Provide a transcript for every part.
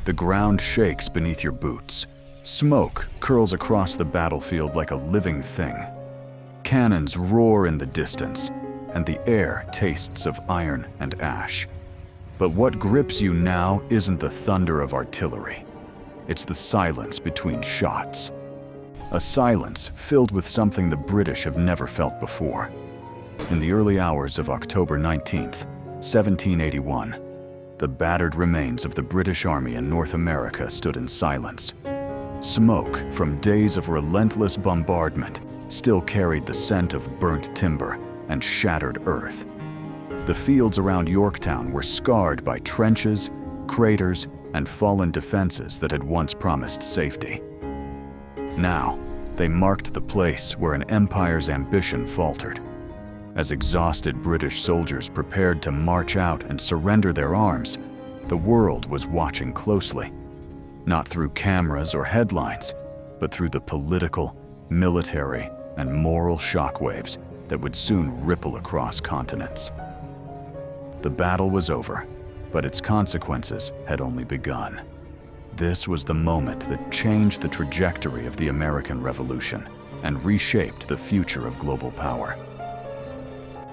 The ground shakes beneath your boots. Smoke curls across the battlefield like a living thing. Cannons roar in the distance, and the air tastes of iron and ash. But what grips you now isn't the thunder of artillery. It's the silence between shots. A silence filled with something the British have never felt before. In the early hours of October 19th, 1781, the battered remains of the British Army in North America stood in silence. Smoke from days of relentless bombardment still carried the scent of burnt timber and shattered earth. The fields around Yorktown were scarred by trenches, craters, and fallen defenses that had once promised safety. Now, they marked the place where an empire's ambition faltered. As exhausted British soldiers prepared to march out and surrender their arms, the world was watching closely, not through cameras or headlines, but through the political, military, and moral shockwaves that would soon ripple across continents. The battle was over, but its consequences had only begun. This was the moment that changed the trajectory of the American Revolution and reshaped the future of global power.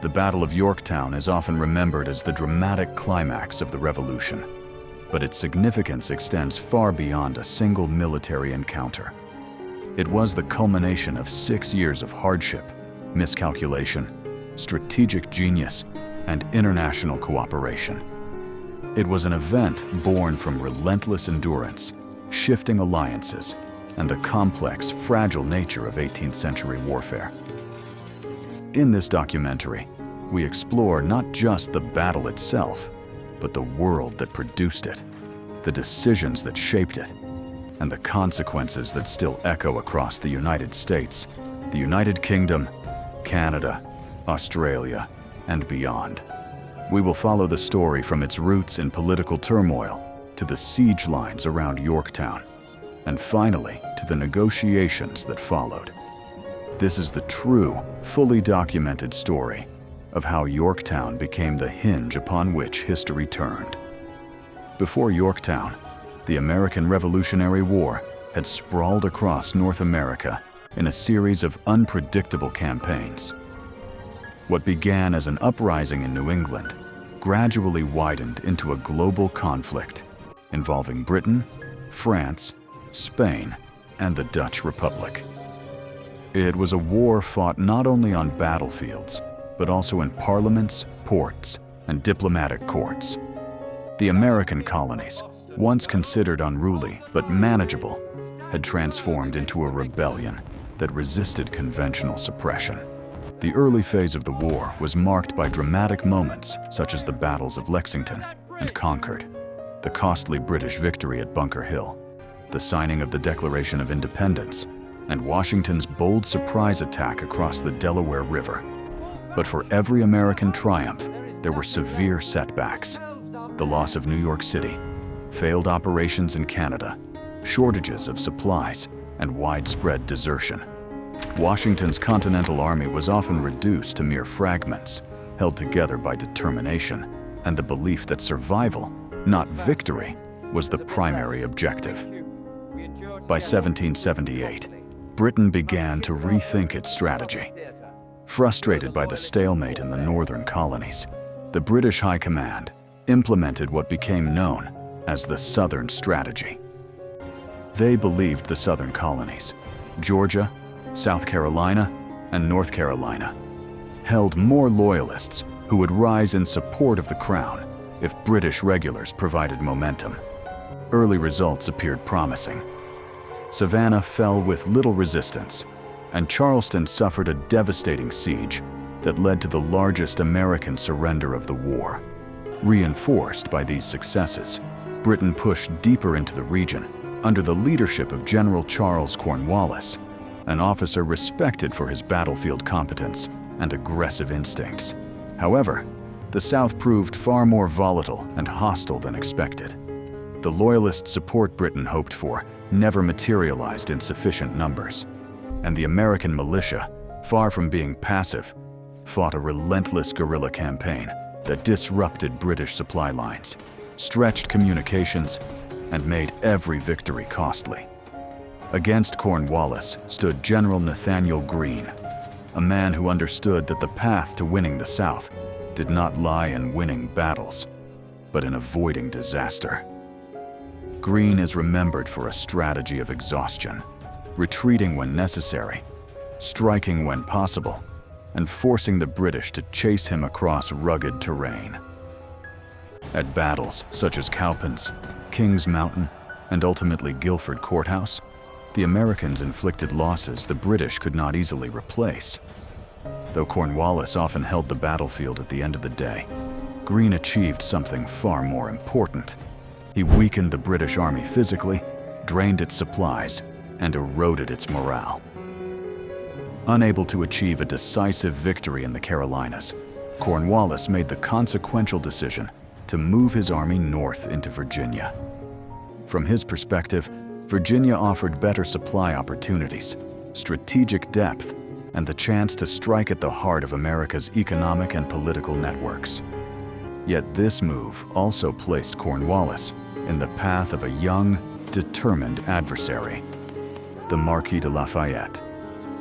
The Battle of Yorktown is often remembered as the dramatic climax of the Revolution, but its significance extends far beyond a single military encounter. It was the culmination of 6 years of hardship, miscalculation, strategic genius, and international cooperation. It was an event born from relentless endurance, shifting alliances, and the complex, fragile nature of 18th century warfare. In this documentary, we explore not just the battle itself, but the world that produced it, the decisions that shaped it, and the consequences that still echo across the United States, the United Kingdom, Canada, Australia, and beyond. We will follow the story from its roots in political turmoil to the siege lines around Yorktown, and finally to the negotiations that followed. This is the true, fully documented story of how Yorktown became the hinge upon which history turned. Before Yorktown, the American Revolutionary War had sprawled across North America in a series of unpredictable campaigns. What began as an uprising in New England gradually widened into a global conflict involving Britain, France, Spain, and the Dutch Republic. It was a war fought not only on battlefields, but also in parliaments, ports, and diplomatic courts. The American colonies, once considered unruly but manageable, had transformed into a rebellion that resisted conventional suppression. The early phase of the war was marked by dramatic moments such as the battles of Lexington and Concord, the costly British victory at Bunker Hill, the signing of the Declaration of Independence, and Washington's bold surprise attack across the Delaware River. But for every American triumph, there were severe setbacks: the loss of New York City, failed operations in Canada, shortages of supplies, and widespread desertion. Washington's Continental Army was often reduced to mere fragments, held together by determination and the belief that survival, not victory, was the primary objective. By 1778, Britain began to rethink its strategy. Frustrated by the stalemate in the northern colonies, the British High Command implemented what became known as the Southern Strategy. They believed the southern colonies, Georgia, South Carolina, and North Carolina, held more loyalists who would rise in support of the crown if British regulars provided momentum. Early results appeared promising. Savannah fell with little resistance, and Charleston suffered a devastating siege that led to the largest American surrender of the war. Reinforced by these successes, Britain pushed deeper into the region under the leadership of General Charles Cornwallis, an officer respected for his battlefield competence and aggressive instincts. However, the South proved far more volatile and hostile than expected. The loyalist support Britain hoped for never materialized in sufficient numbers, and the American militia, far from being passive, fought a relentless guerrilla campaign that disrupted British supply lines, stretched communications, and made every victory costly. Against Cornwallis stood General Nathaniel Greene, a man who understood that the path to winning the South did not lie in winning battles, but in avoiding disaster. Greene is remembered for a strategy of exhaustion, retreating when necessary, striking when possible, and forcing the British to chase him across rugged terrain. At battles such as Cowpens, Kings Mountain, and ultimately Guilford Courthouse, the Americans inflicted losses the British could not easily replace. Though Cornwallis often held the battlefield at the end of the day, Greene achieved something far more important. He weakened the British Army physically, drained its supplies, and eroded its morale. Unable to achieve a decisive victory in the Carolinas, Cornwallis made the consequential decision to move his army north into Virginia. From his perspective, Virginia offered better supply opportunities, strategic depth, and the chance to strike at the heart of America's economic and political networks. Yet this move also placed Cornwallis in the path of a young, determined adversary, the Marquis de Lafayette.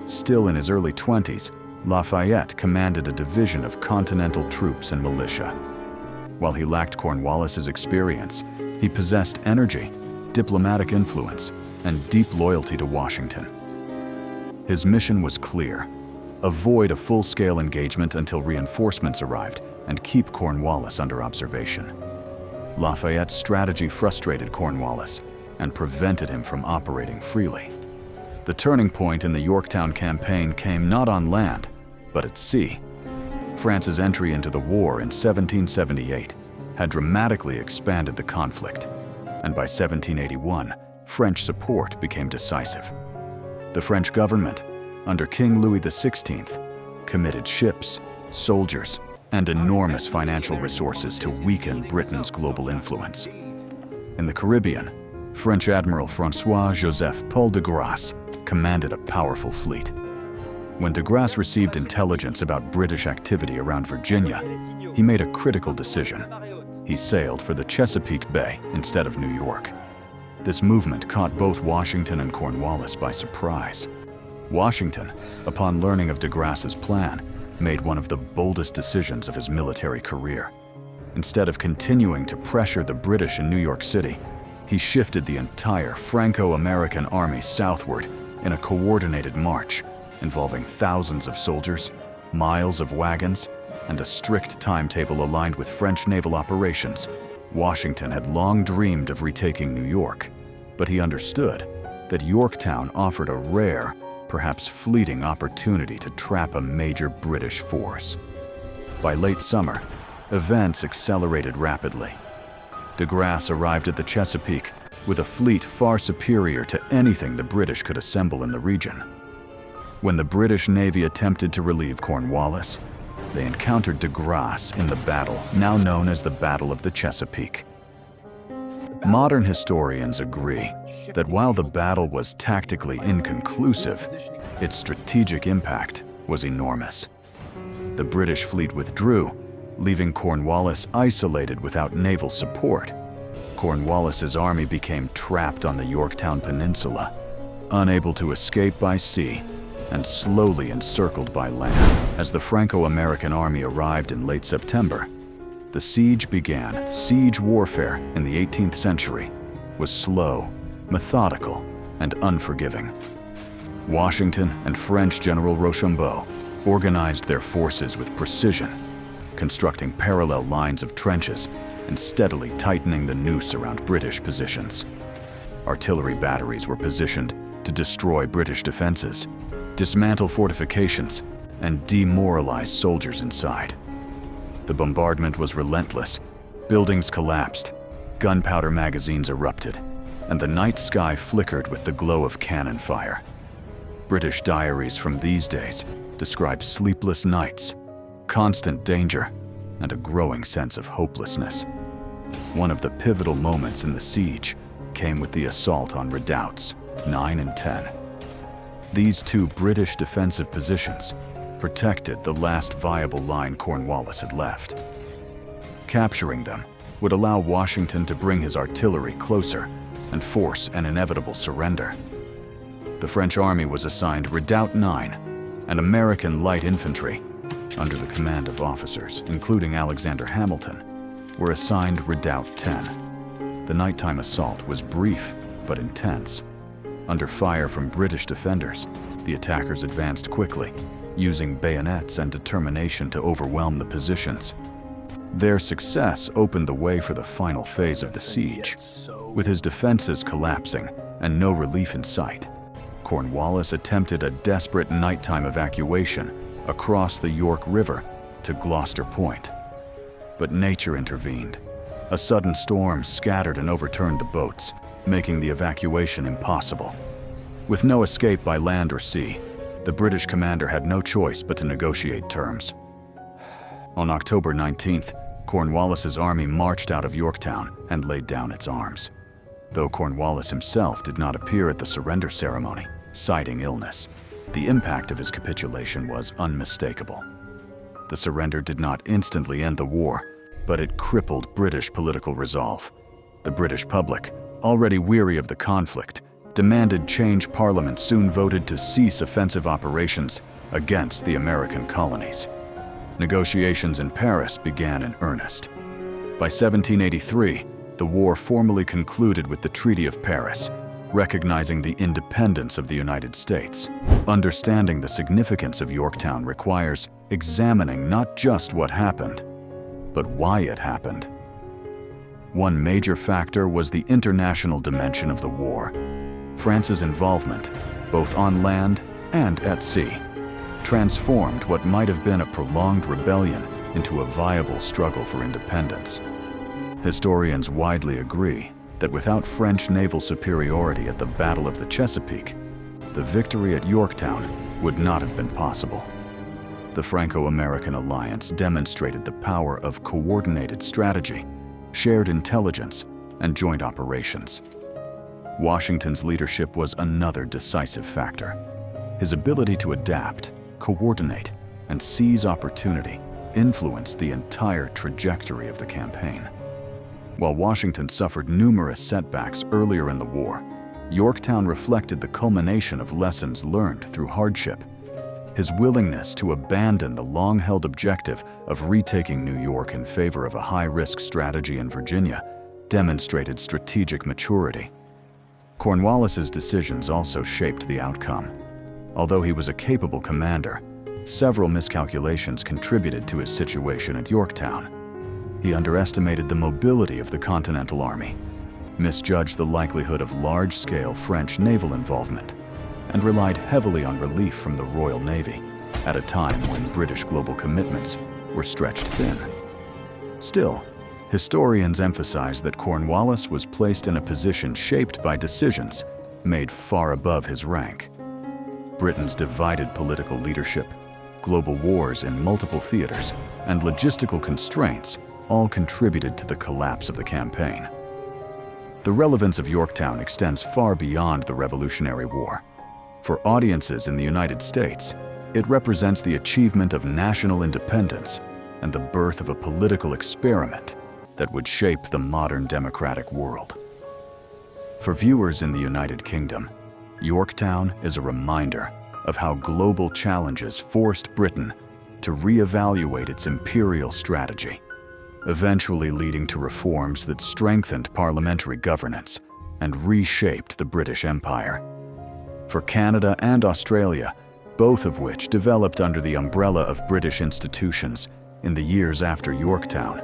Still in his early 20s, Lafayette commanded a division of Continental troops and militia. While he lacked Cornwallis's experience, he possessed energy, diplomatic influence, and deep loyalty to Washington. His mission was clear: avoid a full-scale engagement until reinforcements arrived and keep Cornwallis under observation. Lafayette's strategy frustrated Cornwallis and prevented him from operating freely. The turning point in the Yorktown campaign came not on land, but at sea. France's entry into the war in 1778 had dramatically expanded the conflict, and by 1781, French support became decisive. The French government, under King Louis XVI, committed ships, soldiers, and enormous financial resources to weaken Britain's global influence. In the Caribbean, French Admiral François-Joseph Paul de Grasse commanded a powerful fleet. When de Grasse received intelligence about British activity around Virginia, he made a critical decision. He sailed for the Chesapeake Bay instead of New York. This movement caught both Washington and Cornwallis by surprise. Washington, upon learning of de Grasse's plan, made one of the boldest decisions of his military career. Instead of continuing to pressure the British in New York City, he shifted the entire Franco-American army southward in a coordinated march involving thousands of soldiers, miles of wagons, and a strict timetable aligned with French naval operations. Washington had long dreamed of retaking New York, but he understood that Yorktown offered a rare, perhaps fleeting opportunity to trap a major British force. By late summer, events accelerated rapidly. De Grasse arrived at the Chesapeake with a fleet far superior to anything the British could assemble in the region. When the British Navy attempted to relieve Cornwallis, they encountered de Grasse in the battle now known as the Battle of the Chesapeake. Modern historians agree that while the battle was tactically inconclusive, its strategic impact was enormous. The British fleet withdrew, leaving Cornwallis isolated without naval support. Cornwallis's army became trapped on the Yorktown Peninsula, unable to escape by sea, and slowly encircled by land. As the Franco-American army arrived in late September, the siege began. Siege warfare in the 18th century was slow, methodical, and unforgiving. Washington and French General Rochambeau organized their forces with precision, constructing parallel lines of trenches and steadily tightening the noose around British positions. Artillery batteries were positioned to destroy British defenses, dismantle fortifications, and demoralize soldiers inside. The bombardment was relentless. Buildings collapsed, gunpowder magazines erupted, and the night sky flickered with the glow of cannon fire. British diaries from these days describe sleepless nights, constant danger, and a growing sense of hopelessness. One of the pivotal moments in the siege came with the assault on redoubts 9 and 10. These two British defensive positions protected the last viable line Cornwallis had left. Capturing them would allow Washington to bring his artillery closer and force an inevitable surrender. The French army was assigned Redoubt 9, and American light infantry, under the command of officers, including Alexander Hamilton, were assigned Redoubt 10. The nighttime assault was brief but intense. Under fire from British defenders, the attackers advanced quickly, using bayonets and determination to overwhelm the positions. Their success opened the way for the final phase of the siege. With his defenses collapsing and no relief in sight, Cornwallis attempted a desperate nighttime evacuation across the York River to Gloucester Point. But nature intervened. A sudden storm scattered and overturned the boats, making the evacuation impossible. With no escape by land or sea, the British commander had no choice but to negotiate terms. On October 19th, Cornwallis's army marched out of Yorktown and laid down its arms, though Cornwallis himself did not appear at the surrender ceremony, citing illness. The impact of his capitulation was unmistakable. The surrender did not instantly end the war, but it crippled British political resolve. The British public, already weary of the conflict, demanded change. Parliament soon voted to cease offensive operations against the American colonies. Negotiations in Paris began in earnest. By 1783, the war formally concluded with the Treaty of Paris, recognizing the independence of the United States. Understanding the significance of Yorktown requires examining not just what happened, but why it happened. One major factor was the international dimension of the war. France's involvement, both on land and at sea, transformed what might have been a prolonged rebellion into a viable struggle for independence. Historians widely agree that without French naval superiority at the Battle of the Chesapeake, the victory at Yorktown would not have been possible. The Franco-American alliance demonstrated the power of coordinated strategy, shared intelligence, and joint operations. Washington's leadership was another decisive factor. His ability to adapt, coordinate, and seize opportunity influenced the entire trajectory of the campaign. While Washington suffered numerous setbacks earlier in the war, Yorktown reflected the culmination of lessons learned through hardship. His willingness to abandon the long-held objective of retaking New York in favor of a high-risk strategy in Virginia demonstrated strategic maturity. Cornwallis's decisions also shaped the outcome. Although he was a capable commander, several miscalculations contributed to his situation at Yorktown. He underestimated the mobility of the Continental Army, misjudged the likelihood of large-scale French naval involvement, and relied heavily on relief from the Royal Navy at a time when British global commitments were stretched thin. Still, historians emphasize that Cornwallis was placed in a position shaped by decisions made far above his rank. Britain's divided political leadership, global wars in multiple theaters, and logistical constraints all contributed to the collapse of the campaign. The relevance of Yorktown extends far beyond the Revolutionary War. For audiences in the United States, it represents the achievement of national independence and the birth of a political experiment that would shape the modern democratic world. For viewers in the United Kingdom, Yorktown is a reminder of how global challenges forced Britain to reevaluate its imperial strategy, eventually leading to reforms that strengthened parliamentary governance and reshaped the British Empire. For Canada and Australia, both of which developed under the umbrella of British institutions in the years after Yorktown,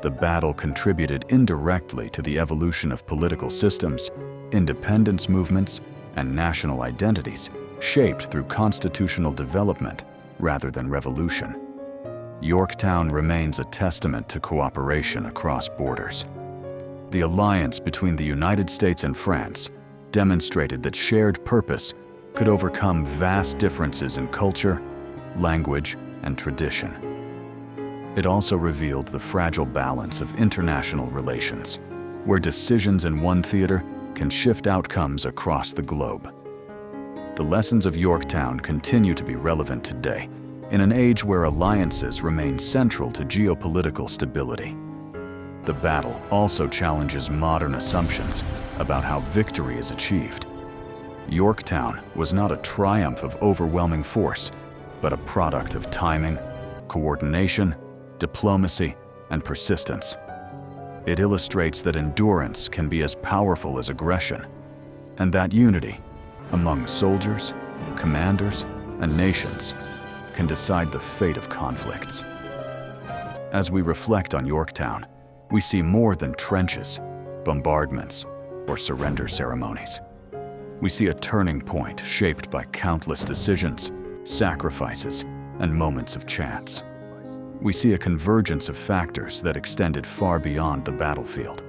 the battle contributed indirectly to the evolution of political systems, independence movements, and national identities shaped through constitutional development rather than revolution. Yorktown remains a testament to cooperation across borders. The alliance between the United States and France demonstrated that shared purpose could overcome vast differences in culture, language, and tradition. It also revealed the fragile balance of international relations, where decisions in one theater can shift outcomes across the globe. The lessons of Yorktown continue to be relevant today, in an age where alliances remain central to geopolitical stability. The battle also challenges modern assumptions about how victory is achieved. Yorktown was not a triumph of overwhelming force, but a product of timing, coordination, diplomacy, and persistence. It illustrates that endurance can be as powerful as aggression, and that unity among soldiers, commanders, and nations can decide the fate of conflicts. As we reflect on Yorktown, we see more than trenches, bombardments, or surrender ceremonies. We see a turning point shaped by countless decisions, sacrifices, and moments of chance. We see a convergence of factors that extended far beyond the battlefield.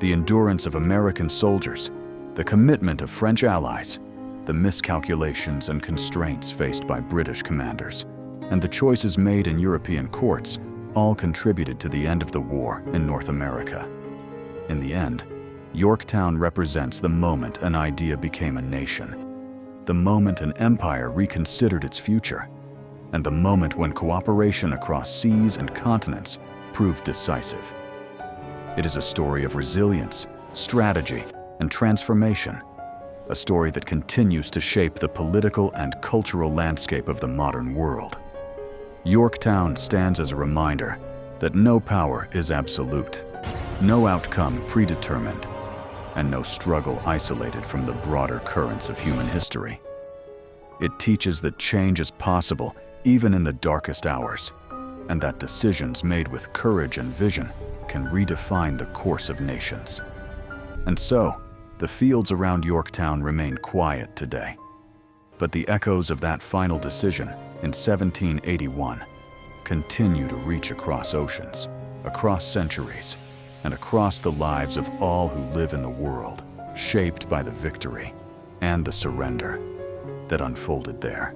The endurance of American soldiers, the commitment of French allies, the miscalculations and constraints faced by British commanders, and the choices made in European courts all contributed to the end of the war in North America. In the end, Yorktown represents the moment an idea became a nation, the moment an empire reconsidered its future, and the moment when cooperation across seas and continents proved decisive. It is a story of resilience, strategy, and transformation, a story that continues to shape the political and cultural landscape of the modern world. Yorktown stands as a reminder that no power is absolute, no outcome predetermined, and no struggle isolated from the broader currents of human history. It teaches that change is possible even in the darkest hours, and that decisions made with courage and vision can redefine the course of nations. And so, the fields around Yorktown remain quiet today. But the echoes of that final decision in 1781 continue to reach across oceans, across centuries, and across the lives of all who live in the world, shaped by the victory and the surrender that unfolded there.